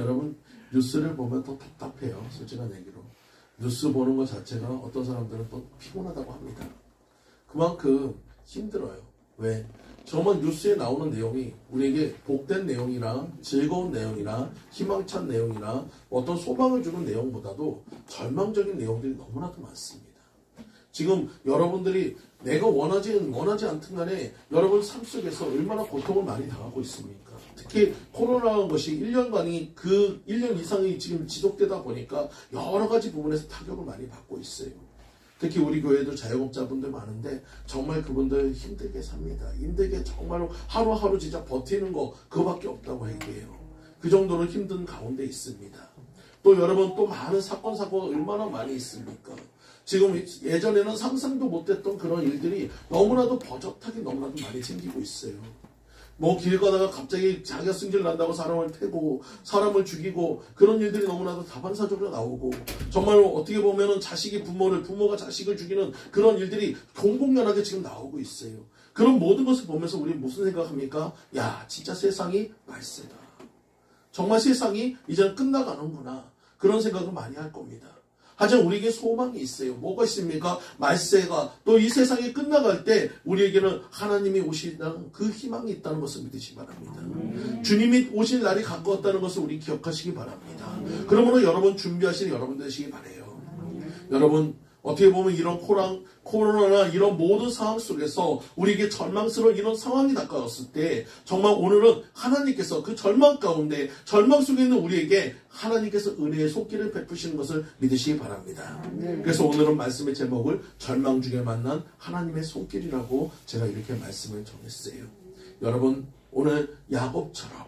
여러분 뉴스를 보면 더 답답해요. 솔직한 얘기로. 뉴스 보는 것 자체가 어떤 사람들은 또 피곤하다고 합니다. 그만큼 힘들어요. 왜? 정말 뉴스에 나오는 내용이 우리에게 복된 내용이나 즐거운 내용이나 희망찬 내용이나 어떤 소망을 주는 내용보다도 절망적인 내용들이 너무나도 많습니다. 지금 여러분들이 내가 원하지 않든 간에 여러분 삶 속에서 얼마나 고통을 많이 당하고 있습니까? 특히 코로나라는 것이 1년간이 그 1년 이상이 지금 지속되다 보니까 여러 가지 부분에서 타격을 많이 받고 있어요. 특히 우리 교회도 자영업자분들 많은데 정말 그분들 힘들게 삽니다. 힘들게 정말로 하루하루 진짜 버티는 거 그거밖에 없다고 얘기해요. 그 정도로 힘든 가운데 있습니다. 또 여러분 또 많은 사건 사고가 얼마나 많이 있습니까? 지금 예전에는 상상도 못했던 그런 일들이 너무나도 버젓하게 너무나도 많이 생기고 있어요. 뭐 길 가다가 갑자기 자기가 승질 난다고 사람을 패고 사람을 죽이고 그런 일들이 너무나도 다반사적으로 나오고 정말 어떻게 보면은 자식이 부모가 자식을 죽이는 그런 일들이 공공연하게 지금 나오고 있어요. 그런 모든 것을 보면서 우리 무슨 생각합니까? 야, 진짜 세상이 말세다. 정말 세상이 이제는 끝나가는구나. 그런 생각을 많이 할 겁니다. 하지만 우리에게 소망이 있어요. 뭐가 있습니까? 말세가 또 이 세상이 끝나갈 때 우리에게는 하나님이 오시다는 그 희망이 있다는 것을 믿으시기 바랍니다. 주님이 오실 날이 가까웠다는 것을 우리 기억하시기 바랍니다. 그러므로 여러분 준비하시는 여러분 되시기 바라요. 여러분 어떻게 보면 이런 코로나나 이런 모든 상황 속에서 우리에게 절망스러운 이런 상황이 다가왔을 때 정말 오늘은 하나님께서 그 절망 가운데 절망 속에 있는 우리에게 하나님께서 은혜의 손길을 베푸시는 것을 믿으시기 바랍니다. 그래서 오늘은 말씀의 제목을 절망 중에 만난 하나님의 손길이라고 제가 이렇게 말씀을 정했어요. 여러분 오늘 야곱처럼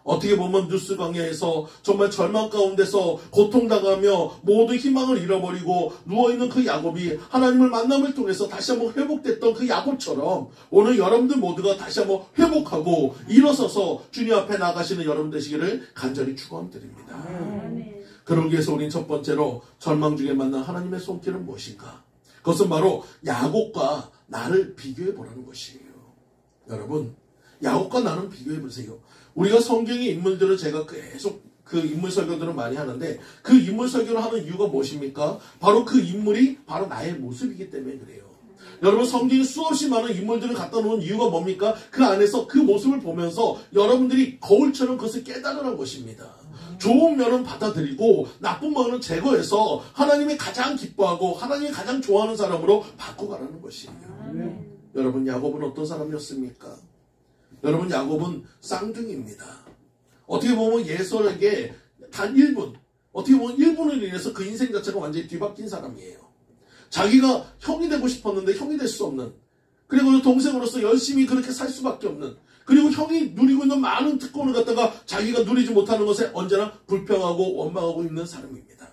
어떻게 보면 뉴스 강야에서 정말 절망 가운데서 고통당하며 모든 희망을 잃어버리고 누워있는 그 야곱이 하나님을 만남을 통해서 다시 한번 회복됐던 그 야곱처럼 오늘 여러분들 모두가 다시 한번 회복하고 일어서서 주님 앞에 나가시는 여러분 되시기를 간절히 축원드립니다. 그러기 위해서 우린 첫 번째로 절망 중에 만난 하나님의 손길은 무엇인가? 그것은 바로 야곱과 나를 비교해 보라는 것이에요. 여러분 야곱과 나는 비교해 보세요. 우리가 성경의 인물들을 제가 계속 그 인물 설교들을 많이 하는데 그 인물 설교를 하는 이유가 무엇입니까? 바로 그 인물이 바로 나의 모습이기 때문에 그래요. 여러분 성경에 수없이 많은 인물들을 갖다 놓은 이유가 뭡니까? 그 안에서 그 모습을 보면서 여러분들이 거울처럼 그것을 깨달으라는 것입니다. 좋은 면은 받아들이고 나쁜 면은 제거해서 하나님이 가장 기뻐하고 하나님이 가장 좋아하는 사람으로 바꿔가라는 것이에요. 여러분 야곱은 어떤 사람이었습니까? 여러분 야곱은 쌍둥이입니다. 어떻게 보면 예솔에게 단 1분 어떻게 보면 1분을 인해서 그 인생 자체가 완전히 뒤바뀐 사람이에요. 자기가 형이 되고 싶었는데 형이 될 수 없는 그리고 동생으로서 열심히 그렇게 살 수밖에 없는 그리고 형이 누리고 있는 많은 특권을 갖다가 자기가 누리지 못하는 것에 언제나 불평하고 원망하고 있는 사람입니다.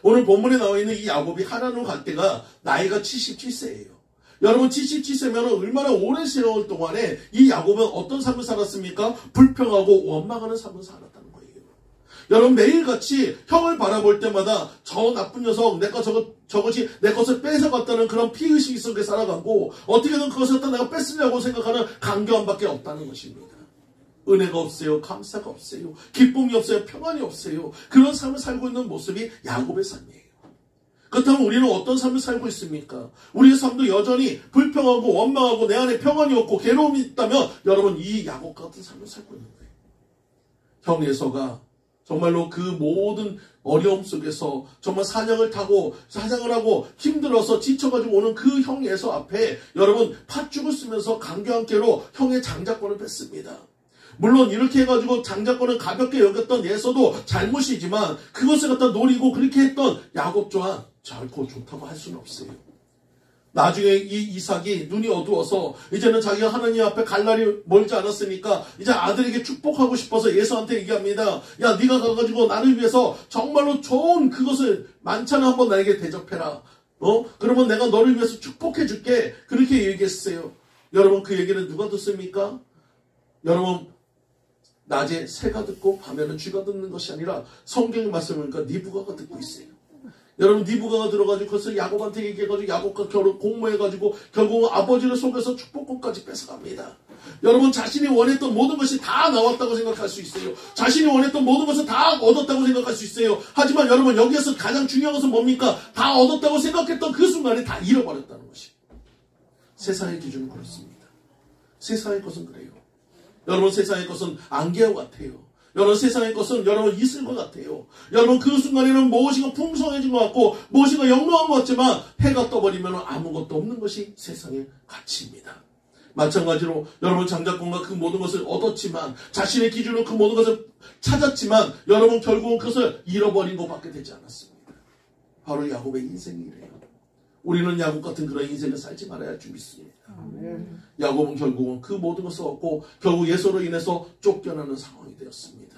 오늘 본문에 나와 있는 이 야곱이 하나님을 갈 때가 나이가 77세예요. 여러분 77세면 얼마나 오랜 세월 동안에 이 야곱은 어떤 삶을 살았습니까? 불평하고 원망하는 삶을 살았다는 거예요. 여러분 매일같이 형을 바라볼 때마다 저 나쁜 녀석 내가 저것이 내 것을 뺏어갔다는 그런 피의식 속에 살아가고 어떻게든 그것을 갖다 내가 뺏으려고 생각하는 강경함밖에 없다는 것입니다. 은혜가 없어요. 감사가 없어요. 기쁨이 없어요. 평안이 없어요. 그런 삶을 살고 있는 모습이 야곱의 삶이에요. 그렇다면 우리는 어떤 삶을 살고 있습니까? 우리의 삶도 여전히 불평하고 원망하고 내 안에 평안이 없고 괴로움이 있다면 여러분 이 야곱과 같은 삶을 살고 있는 거예요. 형 에서가 정말로 그 모든 어려움 속에서 정말 사냥을 하고 힘들어서 지쳐가지고 오는 그 형 에서 앞에 여러분 팥죽을 쓰면서 강교함께로 형의 장자권을 뺐습니다. 물론 이렇게 해가지고 장자권을 가볍게 여겼던 예서도 잘못이지만 그것을 갖다 노리고 그렇게 했던 야곱 또한 결코 좋다고 할 수는 없어요. 나중에 이 이삭이 눈이 어두워서 이제는 자기가 하나님 앞에 갈 날이 멀지 않았으니까 이제 아들에게 축복하고 싶어서 예서한테 얘기합니다. 야 네가 가가지고 나를 위해서 정말로 좋은 그것을 만찬을 한번 나에게 대접해라. 그러면 내가 너를 위해서 축복해 줄게. 그렇게 얘기했어요. 여러분 그 얘기는 누가 듣습니까? 여러분 낮에 새가 듣고 밤에는 쥐가 듣는 것이 아니라 성경의 말씀을 보니까 니부가가 듣고 있어요. 여러분 리브가가 들어가지고 그래서 야곱한테 얘기해가지고 야곱과 공모해가지고 결국은 아버지를 속여서 축복권까지 뺏어갑니다. 여러분 자신이 원했던 모든 것이 다 나왔다고 생각할 수 있어요. 자신이 원했던 모든 것을 다 얻었다고 생각할 수 있어요. 하지만 여러분 여기에서 가장 중요한 것은 뭡니까? 다 얻었다고 생각했던 그 순간에 다 잃어버렸다는 것이. 세상의 기준은 그렇습니다. 세상의 것은 그래요. 여러분 세상의 것은 안개와 같아요. 여러분 세상의 것은 여러분 이슬과 같아요. 여러분 그 순간에는 무엇인가 풍성해진 것 같고 무엇인가 영롱한 것 같지만 해가 떠버리면 아무것도 없는 것이 세상의 가치입니다. 마찬가지로 여러분 장자권과 그 모든 것을 얻었지만 자신의 기준으로 그 모든 것을 찾았지만 여러분 결국은 그것을 잃어버린 것밖에 되지 않았습니다. 바로 야곱의 인생이 이래요. 우리는 야곱 같은 그런 인생을 살지 말아야 할 줄 믿습니다. 야곱은 결국은 그 모든 것을 얻고 결국 예서로 인해서 쫓겨나는 상황이 되었습니다.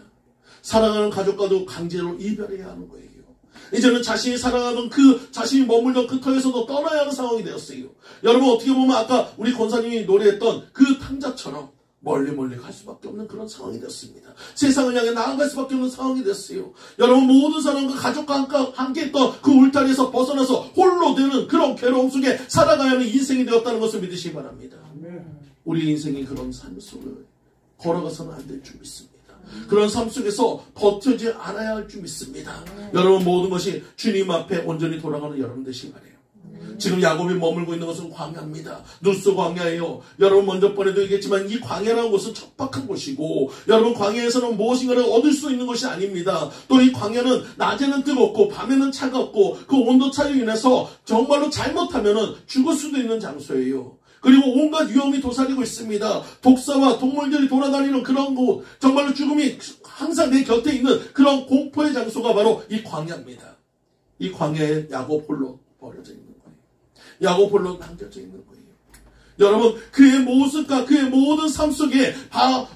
사랑하는 가족과도 강제로 이별해야 하는 거예요. 이제는 자신이 사랑하던 자신이 머물던 그 터에서도 떠나야 하는 상황이 되었어요. 여러분 어떻게 보면 아까 우리 권사님이 노래했던 그 탕자처럼 멀리 갈 수밖에 없는 그런 상황이 되었습니다. 세상을 향해 나아갈 수밖에 없는 상황이 됐어요. 여러분 모든 사람과 가족과 함께 했던 그 울타리에서 벗어나서 홀로 되는 그런 괴로움 속에 살아가야 하는 인생이 되었다는 것을 믿으시기 바랍니다. 우리 인생이 그런 삶 속을 걸어가서는 안 될 줄 믿습니다. 그런 삶 속에서 버텨지 않아야 할 줄 믿습니다. 여러분 모든 것이 주님 앞에 온전히 돌아가는 여러분 되시기 바래요. 지금 야곱이 머물고 있는 것은 광야입니다. 누스 광야예요. 여러분 먼저 번에도 얘기했지만 이 광야라는 곳은 척박한 곳이고 여러분 광야에서는 무엇인가를 얻을 수 있는 것이 아닙니다. 또 이 광야는 낮에는 뜨겁고 밤에는 차갑고 그 온도 차이로 인해서 정말로 잘못하면 죽을 수도 있는 장소예요. 그리고 온갖 위험이 도사리고 있습니다. 독사와 동물들이 돌아다니는 그런 곳, 정말로 죽음이 항상 내 곁에 있는 그런 공포의 장소가 바로 이 광야입니다. 이 광야에 야곱 홀로 버려져 있는 거예요. 야곱 홀로 남겨져 있는 거예요. 여러분 그의 모습과 그의 모든 삶 속에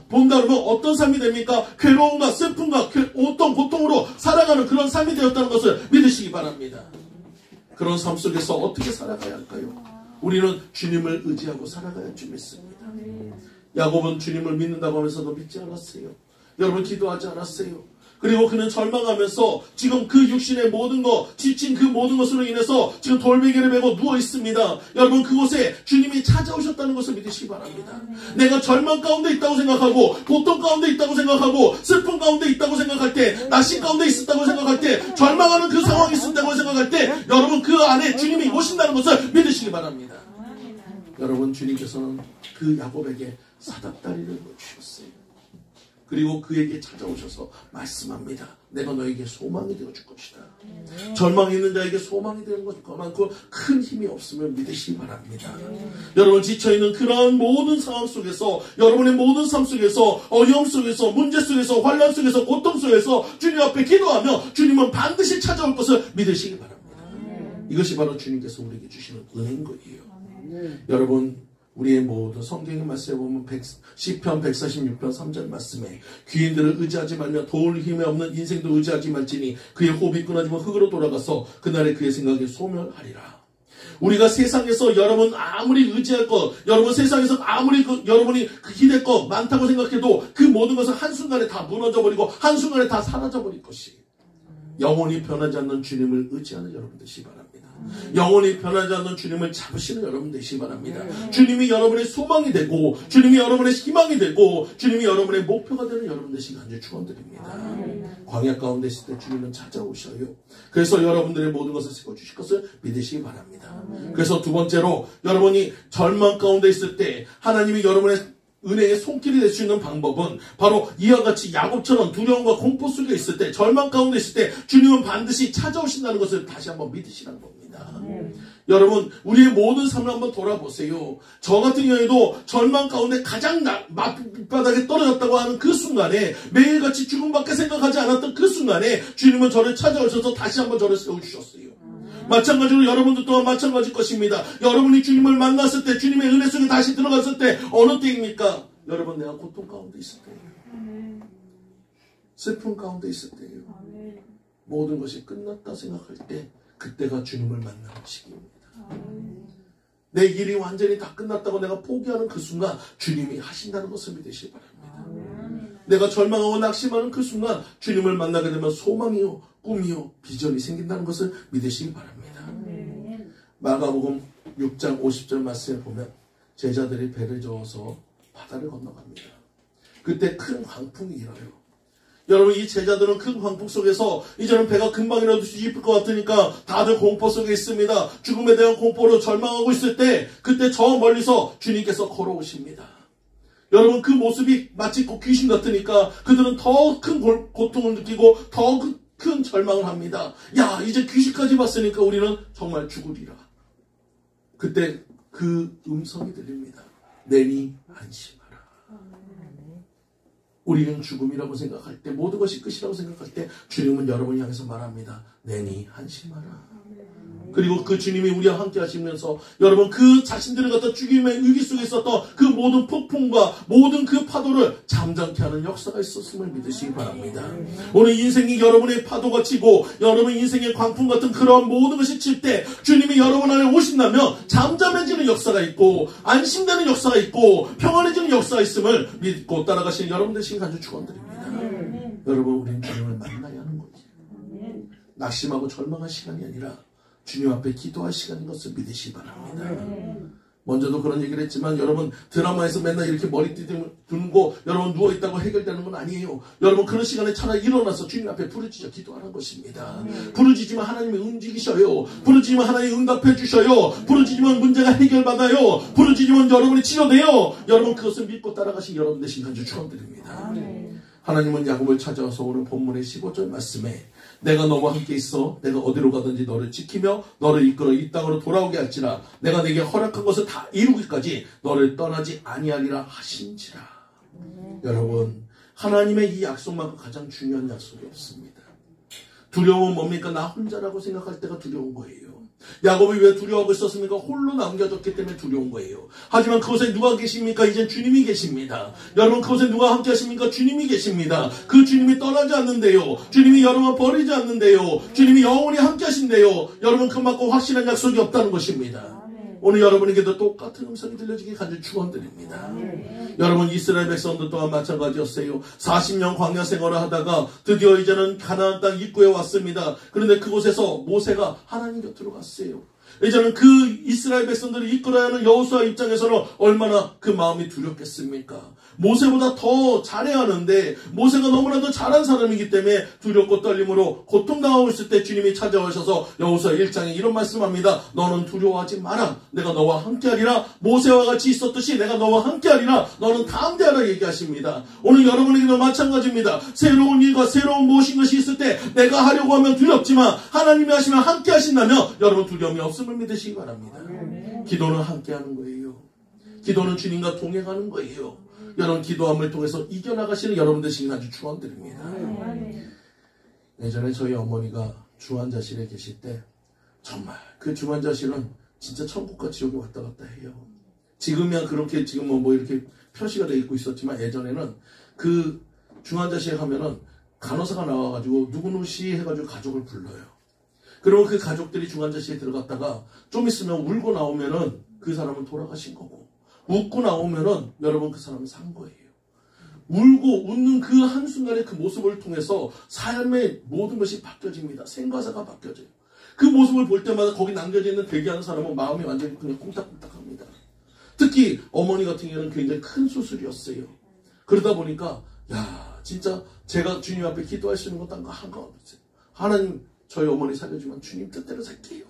본다 그러면 어떤 삶이 됩니까? 괴로움과 슬픔과 어떤 고통으로 살아가는 그런 삶이 되었다는 것을 믿으시기 바랍니다. 그런 삶 속에서 어떻게 살아가야 할까요? 우리는 주님을 의지하고 살아가야 할 줄 믿습니다. 야곱은 주님을 믿는다고 하면서도 믿지 않았어요. 여러분 기도하지 않았어요. 그리고 그는 절망하면서 지금 그 육신의 모든 것, 지친 그 모든 것으로 인해서 지금 돌베개를 메고 누워 있습니다. 여러분 그곳에 주님이 찾아오셨다는 것을 믿으시기 바랍니다. 내가 절망 가운데 있다고 생각하고 고통 가운데 있다고 생각하고 슬픔 가운데 있다고 생각할 때 낙심 가운데 있었다고 생각할 때 절망하는 그 상황이 있었다고 생각할 때 여러분 그 안에 주님이 오신다는 것을 믿으시기 바랍니다. 여러분 주님께서는 그 야곱에게 사닥다리를 주셨어요. 그리고 그에게 찾아오셔서 말씀합니다. 내가 너에게 소망이 되어줄 것이다. 절망이 있는 자에게 소망이 되는 것만큼 큰 힘이 없으면 믿으시기 바랍니다. 여러분 지쳐있는 그런 모든 상황 속에서 여러분의 모든 삶 속에서 어려움 속에서 문제 속에서 환난 속에서 고통 속에서 주님 앞에 기도하며 주님은 반드시 찾아올 것을 믿으시기 바랍니다. 이것이 바로 주님께서 우리에게 주시는 은혜인 거예요. 여러분 우리의 모든 성경의 말씀에 보면 시편 146편 3절 말씀에 귀인들을 의지하지 말며 도울 힘이 없는 인생도 의지하지 말지니 그의 호흡이 끊어지면 흙으로 돌아가서 그날에 그의 생각이 소멸하리라. 우리가 세상에서 여러분 아무리 의지할 것, 여러분 세상에서 아무리 여러분이 기댈 것 많다고 생각해도 그 모든 것은 한순간에 다 무너져버리고 한순간에 다 사라져버릴 것이 영원히 변하지 않는 주님을 의지하는 여러분 되시기 바랍니다. 영원히 변하지 않는 주님을 잡으시는 여러분 되시기 바랍니다. 주님이 여러분의 소망이 되고 주님이 여러분의 희망이 되고 주님이 여러분의 목표가 되는 여러분 되시기 간절히 축원드립니다. 광야 가운데 있을 때 주님은 찾아오셔요. 그래서 여러분들의 모든 것을 세워주실 것을 믿으시기 바랍니다. 그래서 두 번째로 여러분이 절망 가운데 있을 때 하나님이 여러분의 은혜의 손길이 될 수 있는 방법은 바로 이와 같이 야곱처럼 두려움과 공포 속에 있을 때 절망 가운데 있을 때 주님은 반드시 찾아오신다는 것을 다시 한번 믿으시라는 겁니다. 여러분 우리의 모든 삶을 한번 돌아보세요. 저 같은 경우에도 절망 가운데 가장 밑바닥에 떨어졌다고 하는 그 순간에 매일같이 죽음밖에 생각하지 않았던 그 순간에 주님은 저를 찾아오셔서 다시 한번 저를 세워주셨어요. 마찬가지로 여러분들 또한 마찬가지일 것입니다. 여러분이 주님을 만났을 때 주님의 은혜 속에 다시 들어갔을 때 어느 때입니까? 여러분 내가 고통 가운데 있을 때예요. 슬픔 가운데 있을 때예요. 모든 것이 끝났다 생각할 때 그때가 주님을 만나는 시기입니다. 내 일이 완전히 다 끝났다고 내가 포기하는 그 순간 주님이 하신다는 것을 믿으시기 바랍니다. 내가 절망하고 낙심하는 그 순간 주님을 만나게 되면 소망이요, 꿈이요, 비전이 생긴다는 것을 믿으시기 바랍니다. 마가복음 6장 50절 말씀에 보면 제자들이 배를 저어서 바다를 건너갑니다. 그때 큰 광풍이 일어요. 여러분, 이 제자들은 큰 광풍 속에서 이제는 배가 금방이라도 뒤집힐 것 같으니까 다들 공포 속에 있습니다. 죽음에 대한 공포로 절망하고 있을 때 그때 저 멀리서 주님께서 걸어오십니다. 여러분, 그 모습이 마치 귀신 같으니까 그들은 더 큰 고통을 느끼고 더 큰 절망을 합니다. 야, 이제 귀신까지 봤으니까 우리는 정말 죽으리라. 그때 그 음성이 들립니다. 내니 안심하라. 우리는 죽음이라고 생각할 때, 모든 것이 끝이라고 생각할 때 주님은 여러분을 향해서 말합니다. 내니 안심하라. 그리고 그 주님이 우리와 함께 하시면서 여러분, 그 자신들을 갖다 죽임의 위기 속에 있었던 그 모든 폭풍과 모든 그 파도를 잠잠케 하는 역사가 있었음을 믿으시기 바랍니다. 오늘 인생이 여러분의 파도가 치고 여러분 인생의 광풍 같은 그런 모든 것이 칠 때 주님이 여러분 안에 오신다면 잠잠해지는 역사가 있고 안심되는 역사가 있고 평안해지는 역사가 있음을 믿고 따라가시는 여러분 되시길 간절히 축원드립니다. 여러분, 우리는 주님을 만나야 하는 거지. 낙심하고 절망할 시간이 아니라 주님 앞에 기도할 시간인 것을 믿으시기 바랍니다. 먼저도 그런 얘기를 했지만 여러분, 드라마에서 맨날 이렇게 머리띠 두고 여러분 누워있다고 해결되는 건 아니에요. 여러분, 그런 시간에 차라리 일어나서 주님 앞에 부르짖어 기도하는 것입니다. 부르짖으면 하나님이 움직이셔요. 부르짖으면 하나님이 응답해 주셔요. 부르짖으면 문제가 해결받아요. 부르짖으면 여러분이 치료돼요. 여러분, 그것을 믿고 따라가신 여러분 되신 간절 축원드립니다. 하나님은 야곱을 찾아와서 오늘 본문의 15절 말씀에 내가 너와 함께 있어 내가 어디로 가든지 너를 지키며 너를 이끌어 이 땅으로 돌아오게 할지라 내가 내게 허락한 것을 다 이루기까지 너를 떠나지 아니하리라 하신지라. 여러분, 하나님의 이 약속만큼 가장 중요한 약속이 없습니다. 두려움은 뭡니까? 나 혼자라고 생각할 때가 두려운 거예요. 야곱이 왜 두려워하고 있었습니까? 홀로 남겨졌기 때문에 두려운 거예요. 하지만 그곳에 누가 계십니까? 이젠 주님이 계십니다. 여러분, 그곳에 누가 함께 하십니까? 주님이 계십니다. 그 주님이 떠나지 않는데요. 주님이 여러분을 버리지 않는데요. 주님이 영원히 함께 하신대요. 여러분, 그만큼 확실한 약속이 없다는 것입니다. 오늘 여러분에게도 똑같은 음성이 들려지길 간절히 축원드립니다. 여러분, 이스라엘 백성들 또한 마찬가지였어요. 40년 광야 생활을 하다가 드디어 이제는 가나안 땅 입구에 왔습니다. 그런데 그곳에서 모세가 하나님 곁으로 갔어요. 이제는 그 이스라엘 백성들을 이끌어야 하는 여호수아 입장에서는 얼마나 그 마음이 두렵겠습니까? 모세보다 더 잘해야 하는데 모세가 너무나도 잘한 사람이기 때문에 두렵고 떨림으로 고통당하고 있을 때 주님이 찾아오셔서 여호수아 1장에 이런 말씀합니다. 너는 두려워하지 마라. 내가 너와 함께하리라. 모세와 같이 있었듯이 내가 너와 함께하리라. 너는 담대하라 얘기하십니다. 오늘 여러분에게도 마찬가지입니다. 새로운 일과 새로운 무엇인 것이 있을 때 내가 하려고 하면 두렵지만 하나님이 하시면 함께 하신다면 여러분 두려움이 없음을 믿으시기 바랍니다. 기도는 함께하는 거예요. 기도는 주님과 동행하는 거예요. 여러분, 기도함을 통해서 이겨나가시는 여러분 되시길 아주 축원드립니다. 예전에 저희 어머니가 중환자실에 계실 때 정말 그 중환자실은 진짜 천국과 지옥이 왔다 갔다 해요. 지금이야 그렇게 지금 뭐 이렇게 표시가 되어 있고 있었지만 예전에는 그 중환자실에 가면은 간호사가 나와가지고 누구누구씨 해가지고 가족을 불러요. 그리고 그 가족들이 중환자실에 들어갔다가 좀 있으면 울고 나오면은 그 사람은 돌아가신 거고 웃고 나오면은 여러분 그 사람은 산 거예요. 울고 웃는 그 한순간의 그 모습을 통해서 삶의 모든 것이 바뀌어집니다. 생과사가 바뀌어져요. 그 모습을 볼 때마다 거기 남겨져 있는 대기하는 사람은 마음이 완전히 그냥 콩닥콩닥합니다. 특히 어머니 같은 경우는 굉장히 큰 수술이었어요. 그러다 보니까 야 진짜 제가 주님 앞에 기도할 수 있는 것 딴 거 한가 없어요. 하나님 저희 어머니 살려주면 주님 뜻대로 살게요.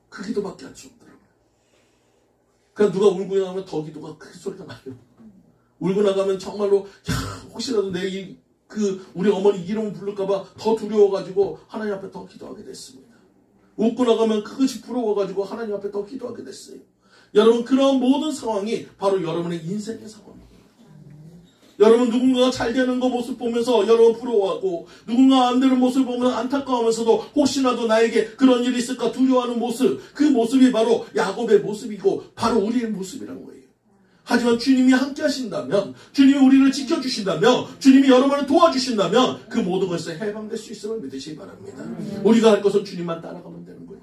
그 기도밖에 할 수 없더라고요. 그냥 누가 울고 나가면 더 기도가 큰 소리가 나요. 울고 나가면 정말로 혹시라도 우리 어머니 이름 부를까봐 더 두려워가지고 하나님 앞에 더 기도하게 됐습니다. 웃고 나가면 그것이 부러워가지고 하나님 앞에 더 기도하게 됐어요. 여러분 그런 모든 상황이 바로 여러분의 인생의 상황입니다. 여러분 누군가가 잘 되는 거 모습 보면서 여러분 부러워하고 누군가 안 되는 모습을 보면 안타까워하면서도 혹시라도 나에게 그런 일이 있을까 두려워하는 모습, 그 모습이 바로 야곱의 모습이고 바로 우리의 모습이란 거예요. 하지만 주님이 함께 하신다면, 주님이 우리를 지켜주신다면, 주님이 여러분을 도와주신다면 그 모든 것에서 해방될 수 있음을 믿으시기 바랍니다. 우리가 할 것은 주님만 따라가면 되는 거예요.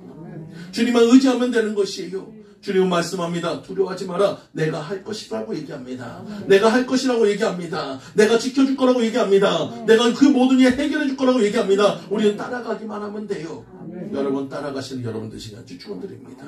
주님만 의지하면 되는 것이에요. 주님은 말씀합니다. 두려워하지 마라. 내가 할 것이라고 얘기합니다. 내가 할 것이라고 얘기합니다. 내가 지켜줄 거라고 얘기합니다. 내가 그 모든 일 해결해 줄 거라고 얘기합니다. 우리는 따라가기만 하면 돼요. 여러분 따라가시는 여러분 되시기 간절히 축원드립니다.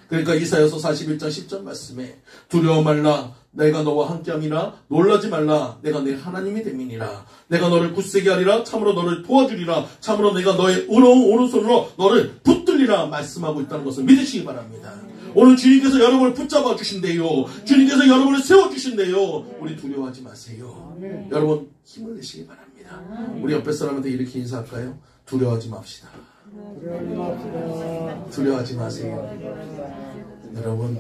그러니까 이사야서 41장 10절 말씀에 두려워 말라. 내가 너와 함께함이라. 놀라지 말라. 내가 내 하나님이 됨이니라. 내가 너를 굳세게 하리라. 참으로 너를 도와주리라. 참으로 내가 너의 의로운 오른손으로 너를 붙들리라 말씀하고 있다는 것을 믿으시기 바랍니다. 오늘 주님께서 여러분을 붙잡아 주신대요. 주님께서 여러분을 세워주신대요. 우리 두려워하지 마세요. 여러분 힘을 내시기 바랍니다. 우리 옆에 사람한테 이렇게 인사할까요? 두려워하지 맙시다. 두려워하지 마세요. 여러분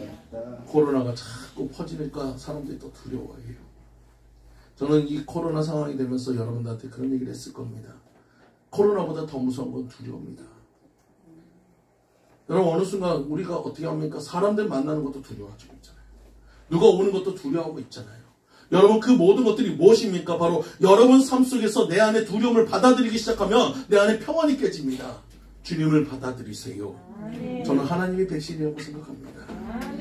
코로나가 자꾸 퍼지니까 사람들이 또 두려워해요. 저는 이 코로나 상황이 되면서 여러분들한테 그런 얘기를 했을 겁니다. 코로나보다 더 무서운 건 두려움이다. 여러분 어느 순간 우리가 어떻게 합니까? 사람들 만나는 것도 두려워하고 있잖아요. 누가 오는 것도 두려워하고 있잖아요. 여러분 그 모든 것들이 무엇입니까? 바로 여러분 삶 속에서 내 안에 두려움을 받아들이기 시작하면 내 안에 평안이 깨집니다. 주님을 받아들이세요. 저는 하나님이 백신이라고 생각합니다.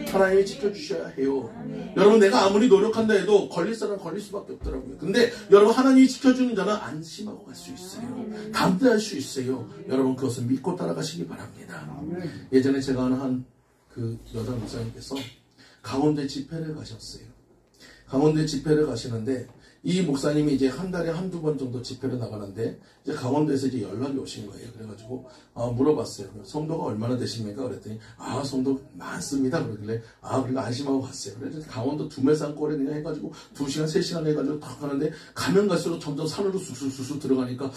하나님이 지켜주셔야 해요. 여러분 내가 아무리 노력한다 해도 걸릴 사람은 걸릴 수밖에 없더라고요. 근데 여러분 하나님이 지켜주는 자는 안심하고 갈 수 있어요. 담대할 수 있어요. 여러분 그것을 믿고 따라가시기 바랍니다. 예전에 제가 아는 한 그 여자 목사님께서 강원도에 집회를 가셨어요. 강원도에 집회를 가시는데 이 목사님이 이제 한 달에 한두 번 정도 집회를 나가는데 이제 강원도에서 이제 연락이 오신 거예요. 그래가지고 물어봤어요. 성도가 얼마나 되십니까? 그랬더니 성도 많습니다. 그러길래 그리고 안심하고 갔어요. 그래서 강원도 두메산골에 그냥 해가지고 2시간 3시간 해가지고 탁 가는데 가면 갈수록 점점 산으로 쑥쑥 들어가니까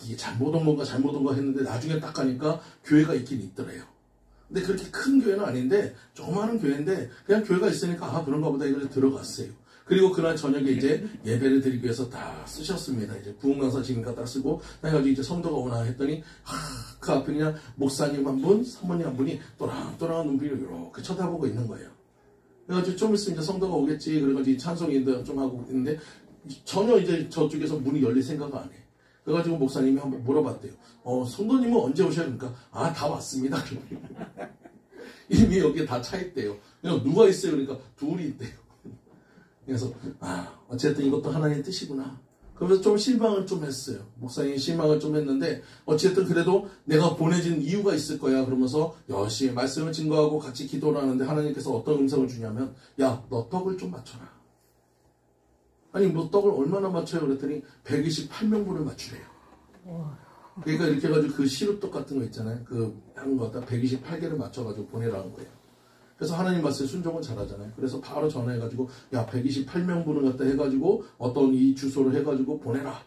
이게 잘못 온 건가 했는데 나중에 딱 가니까 교회가 있긴 있더래요. 근데 그렇게 큰 교회는 아닌데 조그마한 교회인데 그냥 교회가 있으니까 그런가 보다 이걸 들어갔어요. 그리고 그날 저녁에 이제 예배를 드리기 위해서 다 쓰셨습니다. 이제 구흥강사 지금까 딱 쓰고, 해가지고 이제 성도가 오나 했더니, 그 앞에 그냥 목사님 한 분, 사모님 한 분이 또랑또랑한 눈빛으로 이렇게 쳐다보고 있는 거예요. 그래가지고 좀 있으면 이제 성도가 오겠지. 그래가지고 찬송인도 좀 하고 있는데, 전혀 이제 저쪽에서 문이 열릴 생각 안 해. 그래가지고 목사님이 한번 물어봤대요. 성도님은 언제 오셔야 됩니까? 다 왔습니다. 이미 여기에 다 차 있대요. 그냥 누가 있어요? 그러니까 둘이 있대요. 그래서 어쨌든 이것도 하나님의 뜻이구나. 그러면서 좀 실망을 좀 했어요. 목사님이 실망을 좀 했는데 어쨌든 그래도 내가 보내진 이유가 있을 거야. 그러면서 열심히 말씀을 증거하고 같이 기도를 하는데 하나님께서 어떤 음성을 주냐면 야, 너 떡을 좀 맞춰라. 아니 뭐 떡을 얼마나 맞춰요? 그랬더니 128명분을 맞추래요. 그러니까 이렇게 해가지고 그 시루떡 같은 거 있잖아요. 그 한 거 갖다 128개를 맞춰가지고 보내라는 거예요. 그래서 하나님 말씀에 순종은 잘하잖아요. 그래서 바로 전화해가지고 야 128명분을 갖다 해가지고 어떤 이 주소를 해가지고 보내라.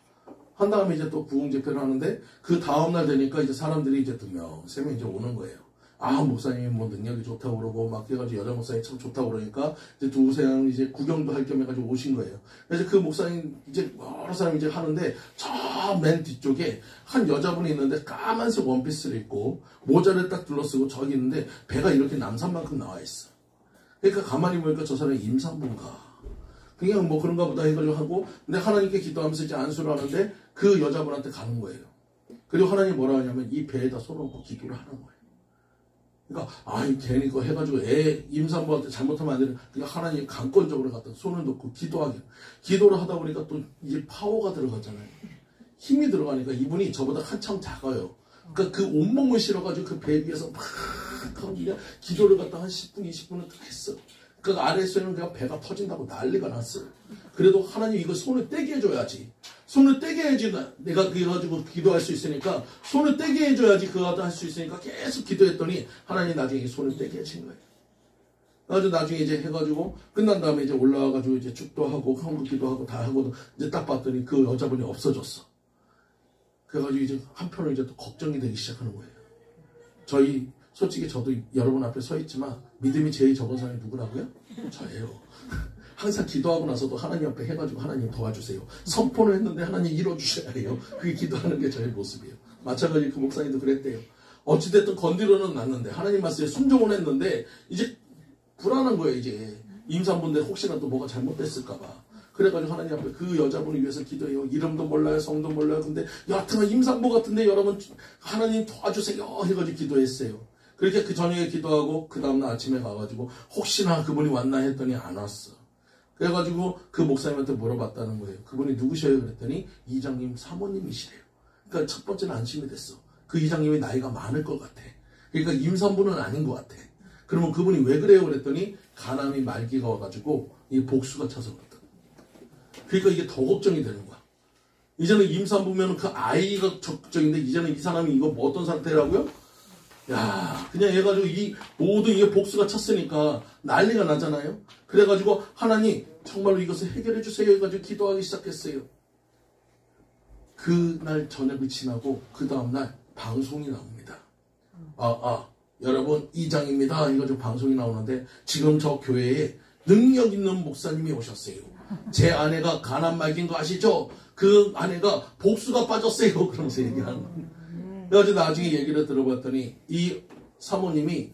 한 다음에 이제 또 구흥 집회를 하는데 그 다음날 되니까 이제 사람들이 이제 2명, 3명 이제 오는 거예요. 목사님 뭐 능력이 좋다고 그러고 막 해가지고 여자 목사님 참 좋다고 그러니까 이제 두세 명 이제 구경도 할 겸 해가지고 오신 거예요. 그래서 그 목사님 이제 여러 사람이 이제 하는데 저 맨 뒤쪽에 한 여자분이 있는데 까만색 원피스를 입고 모자를 딱 둘러쓰고 저기 있는데 배가 이렇게 남산만큼 나와 있어. 그러니까 가만히 보니까 저 사람이 임산부인가 그냥 뭐 그런가 보다 해가지고 하고 근데 하나님께 기도하면서 이제 안수를 하는데 그 여자분한테 가는 거예요. 그리고 하나님 뭐라 하냐면 이 배에다 손을 얹고 기도를 하는 거예요. 그러니까 괜히 그거 해가지고 임산부한테 잘못하면 안 되는 그러니까 하나님 강권적으로 갖다 손을 놓고 기도를 하다 보니까 또 이제 파워가 들어가잖아요. 힘이 들어가니까 이분이 저보다 한참 작아요. 그러니까 그 온몸을 실어가지고 그 배 위에서 막 하고 그냥 기도를 갖다 한 10분 20분을 딱 했어. 그 아래에서는 그냥 배가 터진다고 난리가 났어요. 그래도 하나님 이거 손을 떼게 해줘야지. 손을 떼게 해야지 내가 그래가지고 기도할 수 있으니까 손을 떼게 해줘야지 그거 할 수 있으니까 계속 기도했더니 하나님 나중에 손을 떼게 해준 거예요. 그래가지고 나중에 이제 해가지고 끝난 다음에 이제 올라와가지고 이제 축도하고 한국기도 하고 다 하고 이제 딱 봤더니 그 여자분이 없어졌어. 그래가지고 이제 한편으로 이제 또 걱정이 되기 시작하는 거예요. 솔직히 저도 여러분 앞에 서 있지만 믿음이 제일 적은 사람이 누구라고요? 저예요. 항상 기도하고 나서도 하나님 앞에 해가지고 하나님 도와주세요. 선포를 했는데 하나님 이뤄주셔야 해요. 그게 기도하는 게 저의 모습이에요. 마찬가지로 그 목사님도 그랬대요. 어찌됐든 건드려는 놨는데 하나님 말씀에 순종을 했는데 이제 불안한 거예요. 이제 임산부인데 혹시나 또 뭐가 잘못됐을까봐. 그래가지고 하나님 앞에 그 여자분을 위해서 기도해요. 이름도 몰라요. 성도 몰라요. 근데 여하튼 임산부 같은데 여러분 하나님 도와주세요. 해가지고 기도했어요. 그렇게 그 저녁에 기도하고 그 다음날 아침에 가가지고 혹시나 그분이 왔나 했더니 안 왔어. 그래가지고 그 목사님한테 물어봤다는 거예요. 그분이 누구셔요? 그랬더니 이장님 사모님이시래요. 그러니까 첫 번째는 안심이 됐어. 그 이장님이 나이가 많을 것 같아. 그러니까 임산부는 아닌 것 같아. 그러면 그분이 왜 그래요? 그랬더니 간암이 말기가 와가지고 이 복수가 차서 그렇다. 그러니까 이게 더 걱정이 되는 거야. 이제는 임산부면 그 아이가 적극적인데 이제는 이 사람이 이거 뭐 어떤 상태라고요? 야, 그냥 해가지고 이 모든 이게 복수가 찼으니까 난리가 나잖아요. 그래가지고 하나님 정말로 이것을 해결해 주세요 해가지고 기도하기 시작했어요. 그날 저녁이 지나고 그 다음날 방송이 나옵니다. 여러분 이장입니다. 이거 방송이 나오는데 지금 저 교회에 능력 있는 목사님이 오셨어요. 제 아내가 간암 말긴 거 아시죠? 그 아내가 복수가 빠졌어요. 그러면서 얘기하는 거예요. 그래가지고 나중에 얘기를 들어봤더니 이 사모님이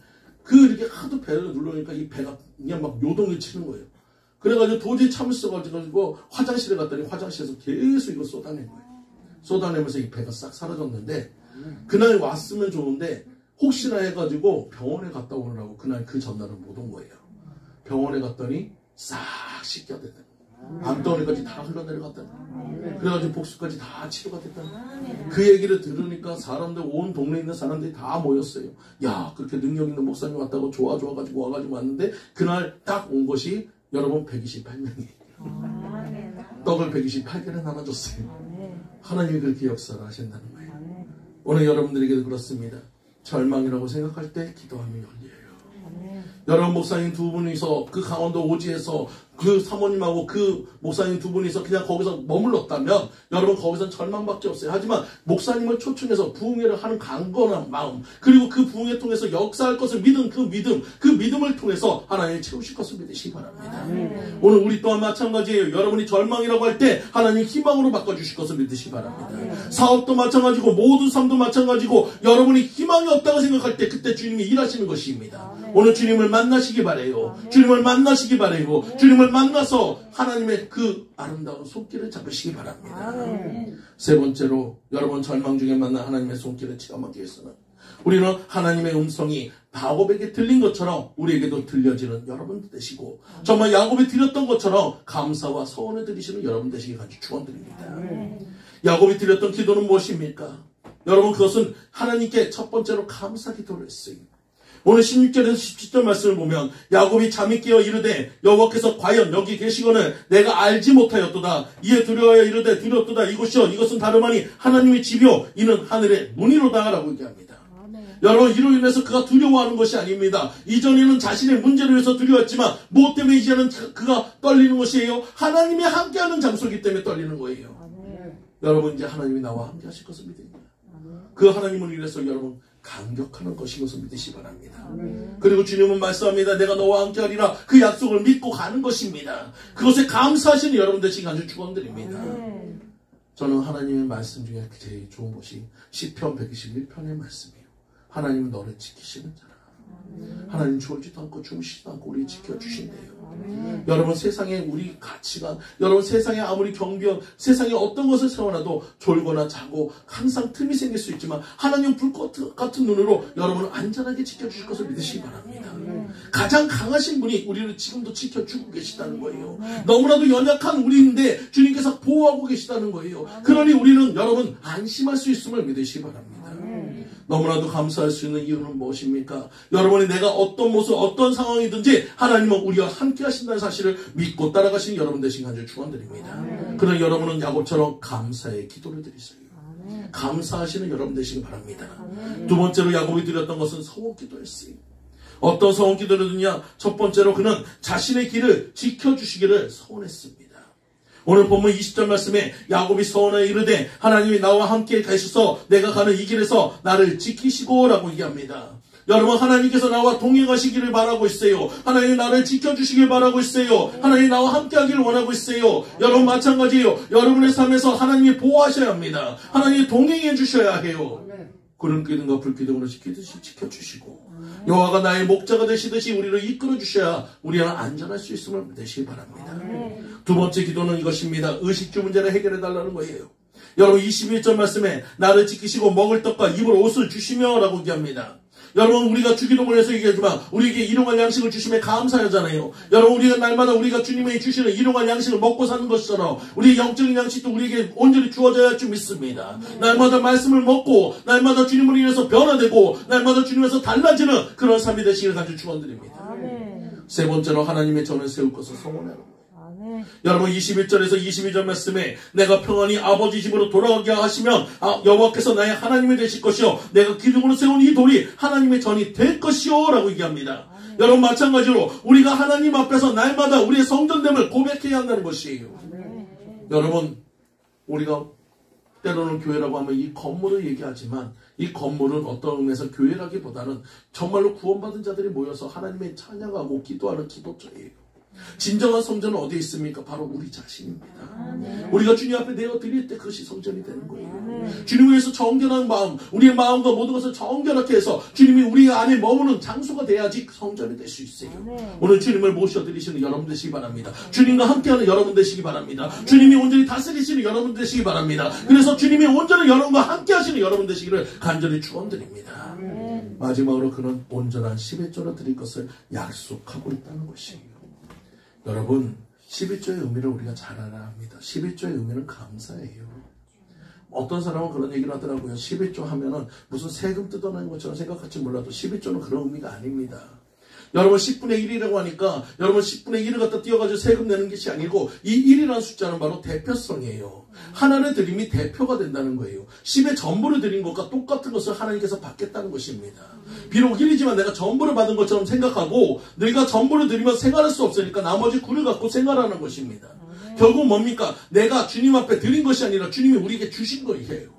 이렇게 하도 배를 누르니까 이 배가 그냥 막 요동을 치는 거예요. 그래가지고 도저히 참을 수가 없어가지고 화장실에 갔더니 화장실에서 계속 이거 쏟아낸 거예요. 쏟아내면서 이 배가 싹 사라졌는데 그날 왔으면 좋은데 혹시나 해가지고 병원에 갔다 오느라고 그날 그 전날은 못 온 거예요. 병원에 갔더니 싹 씻겨대더니 암덩어리까지 다 흘러내려갔다니. 그래가지고 복수까지 다 치료가 됐다니. 그 얘기를 들으니까 사람들 온 동네에 있는 사람들이 다 모였어요. 야, 그렇게 능력 있는 목사님 왔다고 좋아가지고 와가지고 왔는데 그날 딱 온 것이 여러분 128명이 떡을 128개를 나눠줬어요. 하나님이 그렇게 역사를 하신다는 거예요. 오늘 여러분들에게도 그렇습니다. 절망이라고 생각할 때 기도하면 열려요. 여러분 목사님 두 분이서 그 강원도 오지에서 그 사모님하고 그 목사님 두 분이서 그냥 거기서 머물렀다면 여러분 거기선 절망밖에 없어요. 하지만 목사님을 초청해서 부흥회를 하는 강건한 마음 그리고 그 부흥회 통해서 역사할 것을 믿은 그 믿음을 통해서 하나님을 채우실 것을 믿으시기 바랍니다. 오늘 우리 또한 마찬가지예요. 여러분이 절망이라고 할 때 하나님 희망으로 바꿔주실 것을 믿으시기 바랍니다. 사업도 마찬가지고 모든 삶도 마찬가지고 여러분이 희망이 없다고 생각할 때 그때 주님이 일하시는 것입니다. 오늘 주님을 만나시기 바래요. 주님을 만나시기 바래요. 주님을 만나서 하나님의 그 아름다운 손길을 잡으시기 바랍니다. 세 번째로 여러분 절망 중에 만난 하나님의 손길을 체험하기 위해서는 우리는 하나님의 음성이 야곱에게 들린 것처럼 우리에게도 들려지는 여러분 되시고 정말 야곱이 드렸던 것처럼 감사와 서원을 드리시는 여러분 되시기 간절히 축원드립니다. 야곱이 드렸던 기도는 무엇입니까? 여러분 그것은 하나님께 첫 번째로 감사 기도를 했어요. 오늘 16절에서 17절 말씀을 보면 야곱이 잠이 깨어 이르되 여호와께서 과연 여기 계시거늘 내가 알지 못하였도다. 이에 두려워하여 이르되 두렵도다. 이것은 다름 아니 하나님의 집이요 이는 하늘의 문이로다 라고 얘기합니다. 여러분 이로 인해서 그가 두려워하는 것이 아닙니다. 이전에는 자신의 문제로 인해서 두려웠지만 무엇 때문에 이제는 그가 떨리는 것이에요? 하나님이 함께하는 장소이기 때문에 떨리는 거예요. 여러분 이제 하나님이 나와 함께 하실 것을 믿습니다. 그 하나님을 위해서 여러분 감격하는 것인 것을 믿으시기 바랍니다. 그리고 주님은 말씀합니다. 내가 너와 함께 하리라. 그 약속을 믿고 가는 것입니다. 그것에 감사하시는 여러분 되시기 간절히 축원드립니다. 저는 하나님의 말씀 중에 제일 좋은 것이 시편 121편의 말씀이에요. 하나님은 너를 지키시는 자라. 하나님 졸지도 않고 주무시지도 않고 우리 지켜주신대요. 여러분 세상에 우리 가치관 여러분 세상에 아무리 경비원 세상에 어떤 것을 세워놔도 졸거나 자고 항상 틈이 생길 수 있지만 하나님 불꽃 같은 눈으로 여러분을 안전하게 지켜주실 것을 믿으시기 바랍니다. 가장 강하신 분이 우리를 지금도 지켜주고 계시다는 거예요. 너무나도 연약한 우리인데 주님께서 보호하고 계시다는 거예요. 그러니 우리는 여러분 안심할 수 있음을 믿으시기 바랍니다. 너무나도 감사할 수 있는 이유는 무엇입니까? 여러분이 내가 어떤 모습, 어떤 상황이든지 하나님은 우리와 함께 하신다는 사실을 믿고 따라가시는 여러분 되시기 간절히 축원드립니다. 그러나 여러분은 야곱처럼 감사의 기도를 드리세요. 감사하시는 여러분 되시기 바랍니다. 두 번째로 야곱이 드렸던 것은 서원 기도였어요. 어떤 서원 기도를 드냐? 첫 번째로 그는 자신의 길을 지켜주시기를 서원했습니다. 오늘 본문 20절 말씀에 야곱이 서원하여 이르되 하나님이 나와 함께 가셔서 내가 가는 이 길에서 나를 지키시고 라고 얘기합니다. 여러분 하나님께서 나와 동행하시기를 바라고 있어요. 하나님이 나를 지켜주시길 바라고 있어요. 하나님이 나와 함께하기를 원하고 있어요. 여러분 마찬가지예요. 여러분의 삶에서 하나님이 보호하셔야 합니다. 하나님이 동행해 주셔야 해요. 구름 기둥과 불 기둥으로 지켜주시고 여호와가 나의 목자가 되시듯이 우리를 이끌어 주셔야 우리는 안전할 수 있음을 믿으시기 바랍니다. 두 번째 기도는 이것입니다. 의식주 문제를 해결해 달라는 거예요. 여러분 21절 말씀에 나를 지키시고 먹을 떡과 입을 옷을 주시며 라고 얘기합니다. 여러분 우리가 주기도문을 해서 얘기하지만 우리에게 일용할 양식을 주심에 감사하잖아요. 여러분 우리가 날마다 우리가 주님이 주시는 일용할 양식을 먹고 사는 것처럼 우리의 영적인 양식도 우리에게 온전히 주어져야 할 줄 믿습니다. 날마다 말씀을 먹고 날마다 주님을 인해서 변화되고 날마다 주님에서 달라지는 그런 삶이 되시기를 간절히 축원드립니다. 세 번째로 하나님의 전을 세울 것을 소원하는 거예요. 여러분 21절에서 22절 말씀에 내가 평안히 아버지 집으로 돌아가게 하시면 여호와께서 나의 하나님이 되실 것이요 내가 기둥으로 세운 이 돌이 하나님의 전이 될 것이요 라고 얘기합니다. 여러분 마찬가지로 우리가 하나님 앞에서 날마다 우리의 성전됨을 고백해야 한다는 것이에요. 여러분 우리가 때로는 교회라고 하면 이 건물을 얘기하지만 이 건물은 어떤 의미에서 교회라기보다는 정말로 구원받은 자들이 모여서 하나님의 찬양하고 기도하는 기도처예요. 진정한 성전은 어디에 있습니까? 바로 우리 자신입니다. 우리가 주님 앞에 내어드릴 때 그것이 성전이 되는 거예요. 주님을 위해서 정결한 마음, 우리의 마음과 모든 것을 정결하게 해서 주님이 우리 안에 머무는 장소가 돼야지 성전이 될 수 있어요. 오늘 주님을 모셔드리시는 여러분 되시기 바랍니다. 주님과 함께하는 여러분 되시기 바랍니다. 주님이 온전히 다스리시는 여러분 되시기 바랍니다. 그래서 주님이 온전히 여러분과 함께하시는 여러분 되시기를 간절히 축원드립니다. 마지막으로 그는 온전한 11조를 드릴 것을 약속하고 있다는 것이에요. 여러분 11조의 의미를 우리가 잘 알아야 합니다. 11조의 의미는 감사예요. 어떤 사람은 그런 얘기를 하더라고요. 11조 하면은 무슨 세금 뜯어내는 것처럼 생각할지 몰라도 11조는 그런 의미가 아닙니다. 여러분 10분의 1이라고 하니까 여러분 10분의 1을 갖다 띄워가지고 세금 내는 것이 아니고 이 1이라는 숫자는 바로 대표성이에요. 하나님의 드림이 대표가 된다는 거예요. 10의 전부를 드린 것과 똑같은 것을 하나님께서 받겠다는 것입니다. 비록 1이지만 내가 전부를 받은 것처럼 생각하고 내가 전부를 드리면 생활할 수 없으니까 나머지 9를 갖고 생활하는 것입니다. 결국 뭡니까? 내가 주님 앞에 드린 것이 아니라 주님이 우리에게 주신 거예요.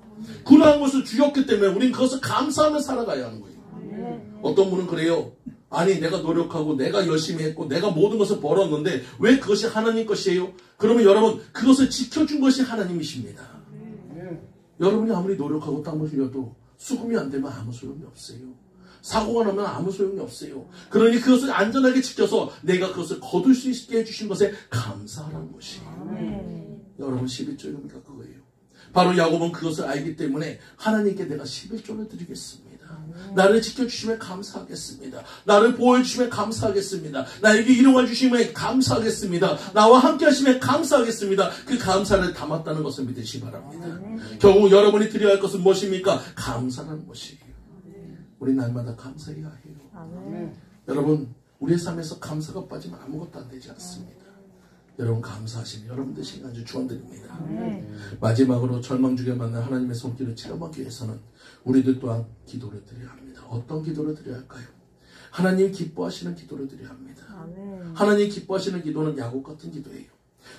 9라는 것을 주셨기 때문에 우리는 그것을 감사하며 살아가야 하는 거예요. 어떤 분은 그래요. 아니 내가 노력하고 내가 열심히 했고 내가 모든 것을 벌었는데 왜 그것이 하나님 것이에요? 그러면 여러분 그것을 지켜준 것이 하나님이십니다. 여러분이 아무리 노력하고 땀을 흘려도 수금이 안 되면 아무 소용이 없어요. 사고가 나면 아무 소용이 없어요. 그러니 그것을 안전하게 지켜서 내가 그것을 거둘 수 있게 해주신 것에 감사하라는 것이에요. 여러분 11조의 의미가 그거예요. 바로 야곱은 그것을 알기 때문에 하나님께 내가 11조를 드리겠습니다. 나를 지켜주시면 감사하겠습니다. 나를 보호해주시면 감사하겠습니다. 나에게 일용할 주시면 감사하겠습니다. 나와 함께 하시면 감사하겠습니다. 그 감사를 담았다는 것을 믿으시기 바랍니다. 결국 여러분이 드려야 할 것은 무엇입니까? 감사라는 것이에요. 우리 날마다 감사해야 해요. 여러분 우리의 삶에서 감사가 빠지면 아무것도 안 되지 않습니다. 여러분 감사하시면 여러분들 시간 주 축원드립니다. 마지막으로 절망중에 만난 하나님의 손길을 체험하기 위해서는 우리들 또한 기도를 드려야 합니다. 어떤 기도를 드려야 할까요? 하나님 기뻐하시는 기도를 드려야 합니다. 하나님 기뻐하시는 기도는 야곱 같은 기도예요.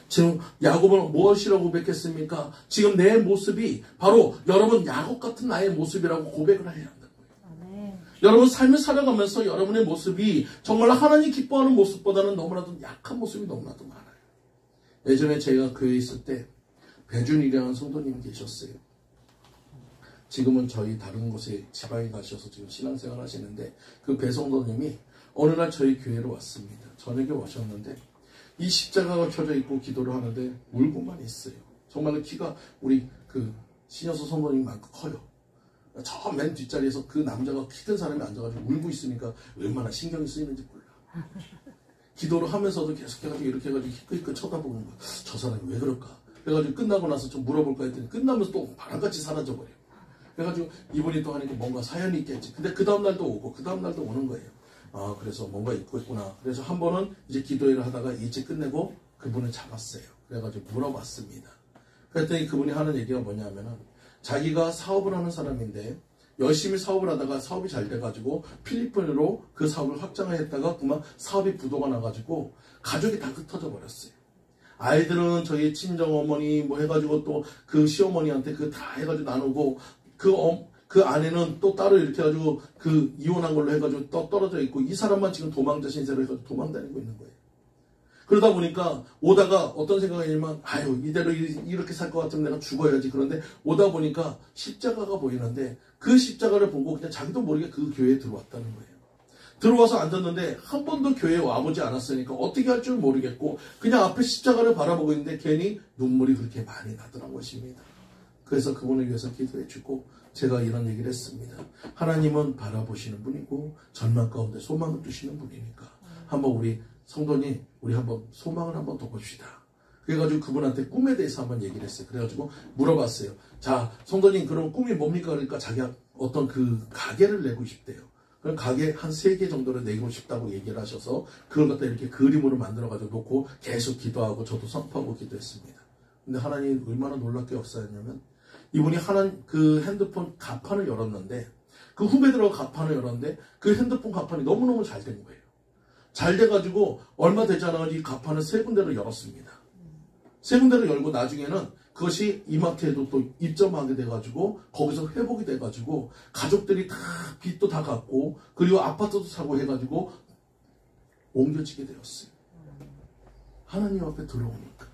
지금 야곱은 무엇이라고 고백했습니까? 지금 내 모습이 바로 여러분 야곱 같은 나의 모습이라고 고백을 해야 한다는 거예요. 여러분 삶을 살아가면서 여러분의 모습이 정말 하나님 기뻐하는 모습보다는 너무나도 약한 모습이 너무나도 많아요. 예전에 제가 교회에 있을 때 배준이라는 성도님이 계셨어요. 지금은 저희 다른 곳에 지방에 가셔서 지금 신앙생활 하시는데 그 배 성도님이 어느 날 저희 교회로 왔습니다. 저녁에 오셨는데 이 십자가가 켜져 있고 기도를 하는데 울고만 있어요. 정말 키가 우리 그 신여서 성도님만큼 커요. 저 맨 뒷자리에서 그 남자가 키 큰 사람이 앉아가지고 울고 있으니까 얼마나 신경이 쓰이는지 몰라. 기도를 하면서도 계속해가지고 이렇게 해가지고 희끗희끗 쳐다보는 거야. 저 사람이 왜 그럴까? 그래가지고 끝나고 나서 좀 물어볼까 했더니 끝나면서 또 바람같이 사라져버려. 그래가지고 이분이 또 하니까 뭔가 사연이 있겠지. 근데 그 다음날도 오고 그 다음날도 오는 거예요. 아 그래서 뭔가 있고 있구나. 그래서 한 번은 이제 기도회를 하다가 일찍 끝내고 그분을 잡았어요. 그래가지고 물어봤습니다. 그랬더니 그분이 하는 얘기가 뭐냐면은 자기가 사업을 하는 사람인데 열심히 사업을 하다가 사업이 잘 돼가지고 필리핀으로 그 사업을 확장을 했다가 그만 사업이 부도가 나가지고 가족이 다 흩어져 버렸어요. 아이들은 저희 친정어머니 뭐 해가지고 또 그 시어머니한테 그 다 해가지고 나누고 그 아내는 또 따로 이렇게 해가지고 그 이혼한 걸로 해가지고 또 떨어져 있고 이 사람만 지금 도망자 신세로 해가지고 도망다니고 있는 거예요. 그러다 보니까 오다가 어떤 생각이냐면 아유 이대로 이렇게 살 것 같으면 내가 죽어야지. 그런데 오다 보니까 십자가가 보이는데 그 십자가를 보고 그냥 자기도 모르게 그 교회에 들어왔다는 거예요. 들어와서 앉았는데 한 번도 교회에 와보지 않았으니까 어떻게 할 줄 모르겠고 그냥 앞에 십자가를 바라보고 있는데 괜히 눈물이 그렇게 많이 나더란 것입니다. 그래서 그분을 위해서 기도해주고 제가 이런 얘기를 했습니다. 하나님은 바라보시는 분이고 절망 가운데 소망을 두시는 분이니까 한번 우리 성도님 우리 한번 소망을 한번 둬봅시다. 그래가지고 그분한테 꿈에 대해서 한번 얘기를 했어요. 그래가지고 물어봤어요. 자, 성도님 그럼 꿈이 뭡니까? 그러니까 자기가 어떤 그 가게를 내고 싶대요. 그럼 가게 한 3개 정도를 내고 싶다고 얘기를 하셔서 그걸 갖다 이렇게 그림으로 만들어가지고 놓고 계속 기도하고 저도 선포하고 기도했습니다. 근데 하나님 얼마나 놀랍게 역사했냐면 이분이 그 핸드폰 가판을 열었는데 그 후배들하고 가판을 열었는데 그 핸드폰 가판이 너무너무 잘 된 거예요. 잘 돼가지고 얼마 되지 않아가지고 이 가판을 3군데를 열었습니다. 3군데를 열고 나중에는 그것이 이마트에도 또 입점하게 돼가지고 거기서 회복이 돼가지고 가족들이 다 빚도 다 갚고 그리고 아파트도 사고 해가지고 옮겨지게 되었어요. 하나님 앞에 들어오니까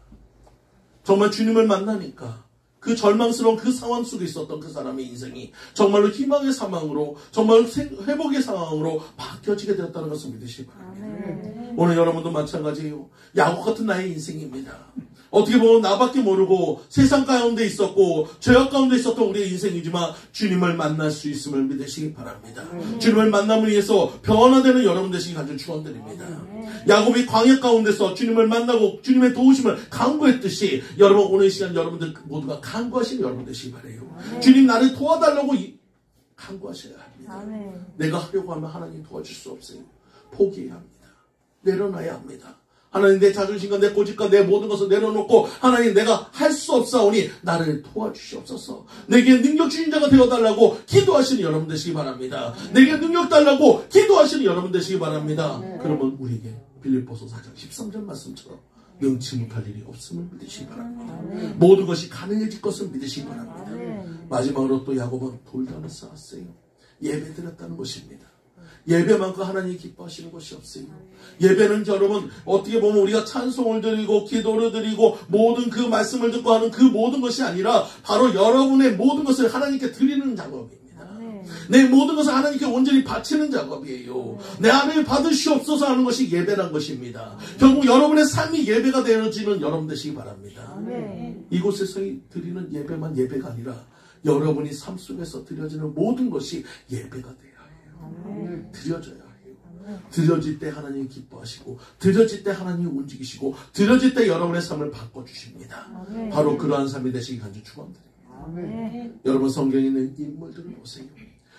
정말 주님을 만나니까 그 절망스러운 그 상황 속에 있었던 그 사람의 인생이 정말로 희망의 상황으로 정말 회복의 상황으로 바뀌어지게 되었다는 것을 믿으시기 바랍니다. 오늘 여러분도 마찬가지예요. 야곱 같은 나의 인생입니다. 어떻게 보면 나밖에 모르고 세상 가운데 있었고 죄악 가운데 있었던 우리의 인생이지만 주님을 만날 수 있음을 믿으시기 바랍니다. 주님을 만남을 위해서 변화되는 여러분 되시기 간절히 축원드립니다. 야곱이 광야 가운데서 주님을 만나고 주님의 도우심을 간구했듯이 여러분 오늘 시간 여러분들 모두가 간구하시는 여러분 되시기 바라요. 주님 나를 도와달라고 간구하셔야 합니다. 내가 하려고 하면 하나님 도와줄 수 없어요. 포기해야 합니다. 내려놔야 합니다. 하나님 내 자존심과 내 고집과 내 모든 것을 내려놓고 하나님 내가 할 수 없사오니 나를 도와주시옵소서. 내게 능력 주신 자가 되어달라고 기도하시는 여러분 되시기 바랍니다. 내게 능력 달라고 기도하시는 여러분 되시기 바랍니다. 그러면 우리에게 빌립보서 4장 13절 말씀처럼 능치 못할 일이 없음을 믿으시기 바랍니다. 모든 것이 가능해질 것을 믿으시기 바랍니다. 마지막으로 또 야곱은 돌담을 쌓았어요. 예배 드렸다는 것입니다. 예배만큼 하나님이 기뻐하시는 것이 없어요. 예배는 여러분 어떻게 보면 우리가 찬송을 드리고 기도를 드리고 모든 그 말씀을 듣고 하는 그 모든 것이 아니라 바로 여러분의 모든 것을 하나님께 드리는 작업입니다. 내 모든 것을 하나님께 온전히 바치는 작업이에요. 내 안을 받으시옵소서 하는 것이 예배란 것입니다. 결국 여러분의 삶이 예배가 되어지는 여러분 되시기 바랍니다. 이곳에서 드리는 예배만 예배가 아니라 여러분이 삶 속에서 드려지는 모든 것이 예배가 돼요. 드려져야 해요. 드려질 때 하나님이 기뻐하시고 드려질 때 하나님이 움직이시고 드려질 때 여러분의 삶을 바꿔주십니다. 바로 그러한 삶이 되시기 간절히 축원드립니다. 여러분 성경에 있는 인물들을 보세요.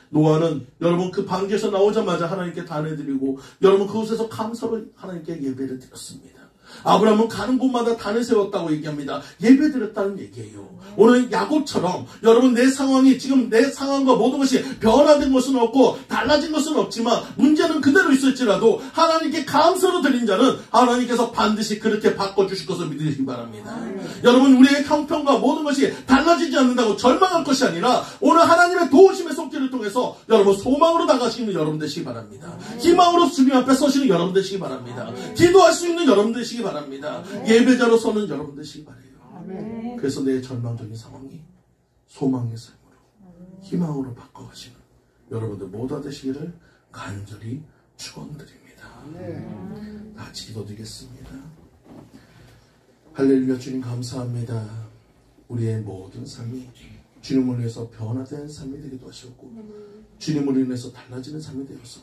노아는 여러분 그 방주에서 나오자마자 하나님께 단을 드리고 여러분 그곳에서 감사로 하나님께 예배를 드렸습니다. 아브라함은 가는 곳마다 단을 세웠다고 얘기합니다. 예배 드렸다는 얘기예요. 오늘 야곱처럼 여러분 내 상황이 지금 내 상황과 모든 것이 변화된 것은 없고 달라진 것은 없지만 문제는 그대로 있을지라도 하나님께 감사로 드린 자는 하나님께서 반드시 그렇게 바꿔주실 것을 믿으시기 바랍니다. 여러분 우리의 형편과 모든 것이 달라지지 않는다고 절망할 것이 아니라 오늘 하나님의 도우심의 손길을 통해서 여러분 소망으로 나가시는 여러분 되시기 바랍니다. 희망으로 주님 앞에 서시는 여러분 되시기 바랍니다. 기도할 수 있는 여러분 되시기 바랍니다. 예배자로 서는 여러분 되시기 바라요. 그래서 내 절망적인 상황이 소망의 삶으로 희망으로 바꿔가시는 여러분들 모두 되시기를 간절히 축원드립니다. 다 같이 기도드리겠습니다. 할렐루야. 주님 감사합니다. 우리의 모든 삶이 주님을 위해서 변화된 삶이 되기도 하셨고 주님을 인해서 달라지는 삶이 되어서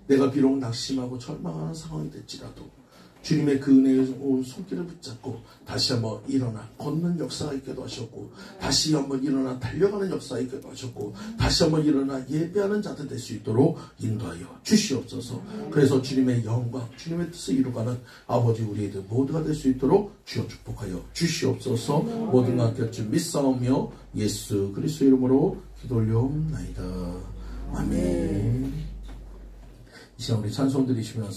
내가 비록 낙심하고 절망하는 상황이 됐지라도 주님의 그 은혜의 온 손길을 붙잡고 다시 한번 일어나 걷는 역사가 있게도 하셨고 다시 한번 일어나 달려가는 역사가 있게도 하셨고 다시 한번 일어나 예배하는 자들 될 수 있도록 인도하여 주시옵소서. 그래서 주님의 영광 주님의 뜻을 이루가는 아버지 우리들 모두가 될 수 있도록 주여 축복하여 주시옵소서. 모든 것 곁을 믿사오며 예수 그리스도 이름으로 기도 올려옵나이다. 아멘. 이 시간 우리 찬송 드리시면서